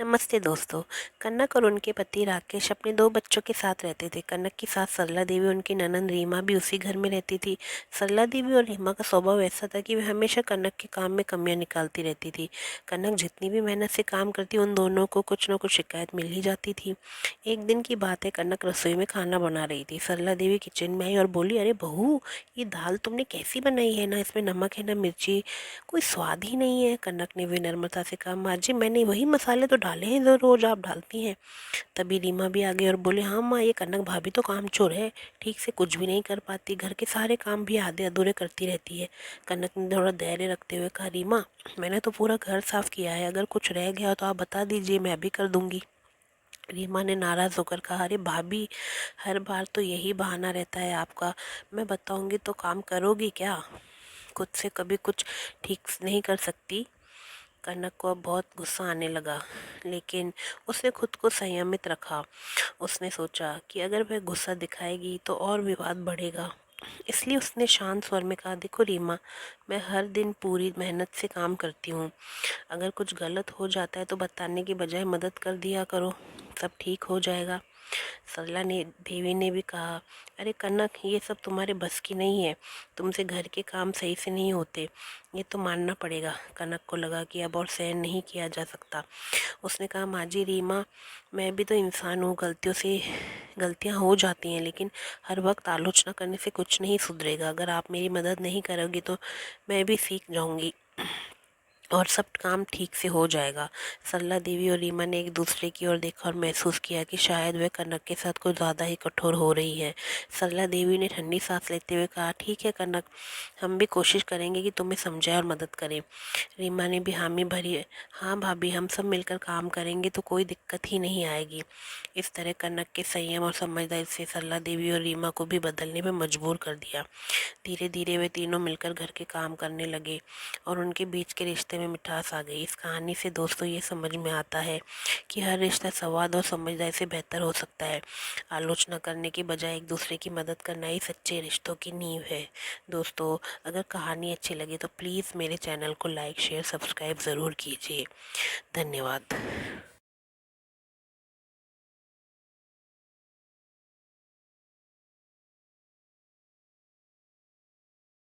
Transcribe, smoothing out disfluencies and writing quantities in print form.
नमस्ते दोस्तों। कनक और उनके पति राकेश अपने दो बच्चों के साथ रहते थे। कनक की सास सरला देवी, उनकी ननंद रीमा भी उसी घर में रहती थी। सरला देवी और रीमा का स्वभाव ऐसा था कि वे हमेशा कनक के काम में कमियां निकालती रहती थी। कनक जितनी भी मेहनत से काम करती, उन दोनों को कुछ न कुछ शिकायत मिल ही जाती थी। एक दिन की बात है, कनक रसोई में खाना बना रही थी। सरला देवी किचन में आई और बोली, अरे बहू, ये दाल तुमने कैसी बनाई है? ना इसमें नमक है ना मिर्ची, कोई स्वाद ही नहीं है। कनक ने विनम्रता से कहा, माँ जी मैंने वही मसाले तो डाले हैं जो रोज आप डालती हैं। तभी रीमा भी आ गई और बोले, हाँ माँ, ये कनक भाभी तो कामचोर है, ठीक से कुछ भी नहीं कर पाती, घर के सारे काम भी आधे अधूरे करती रहती है। कनक ने थोड़ा धैर्य रखते हुए कहा, रीमा मैंने तो पूरा घर साफ किया है, अगर कुछ रह गया तो आप बता दीजिए, मैं भी कर दूंगी। रीमा ने नाराज होकर कहा, अरे भाभी, हर बार तो यही बहाना रहता है आपका, मैं बताऊंगी तो काम करोगी क्या? खुद से कभी कुछ ठीक नहीं कर सकती? कनक को अब बहुत गुस्सा आने लगा, लेकिन उसने खुद को संयमित रखा। उसने सोचा कि अगर वह गुस्सा दिखाएगी तो और विवाद बढ़ेगा। इसलिए उसने शांत स्वर में कहा, देखो रीमा, मैं हर दिन पूरी मेहनत से काम करती हूँ, अगर कुछ गलत हो जाता है तो बताने की बजाय मदद कर दिया करो, सब ठीक हो जाएगा। सरला ने देवी ने भी कहा, अरे कनक, ये सब तुम्हारे बस की नहीं है, तुमसे घर के काम सही से नहीं होते, ये तो मानना पड़ेगा। कनक को लगा कि अब और सहन नहीं किया जा सकता। उसने कहा, माँ जी, रीमा, मैं भी तो इंसान हूँ, गलतियाँ हो जाती हैं, लेकिन हर वक्त आलोचना करने से कुछ नहीं सुधरेगा। अगर आप मेरी मदद नहीं करोगी तो मैं भी सीख जाऊँगी और सब काम ठीक से हो जाएगा। सरला देवी और रीमा ने एक दूसरे की ओर देखा और महसूस किया कि शायद वह कनक के साथ कुछ ज़्यादा ही कठोर हो रही है। सरला देवी ने ठंडी सांस लेते हुए कहा, ठीक है कनक, हम भी कोशिश करेंगे कि तुम्हें समझाए और मदद करें। रीमा ने भी हामी भरी, हाँ भाभी, हम सब मिलकर काम करेंगे तो कोई दिक्कत ही नहीं आएगी। इस तरह कनक के संयम और समझदारी से सरला देवी और रीमा को भी बदलने में मजबूर कर दिया। धीरे धीरे वे तीनों मिलकर घर के काम करने लगे और उनके बीच के रिश्ते में मिठास आ गई। इस कहानी से दोस्तों ये समझ में आता है कि हर रिश्ता संवाद और समझदारी से बेहतर हो सकता है। आलोचना करने के बजाय एक दूसरे की मदद करना ही सच्चे रिश्तों की नींव है। दोस्तों, अगर कहानी अच्छी लगी तो प्लीज़ मेरे चैनल को लाइक शेयर सब्सक्राइब ज़रूर कीजिए। धन्यवाद।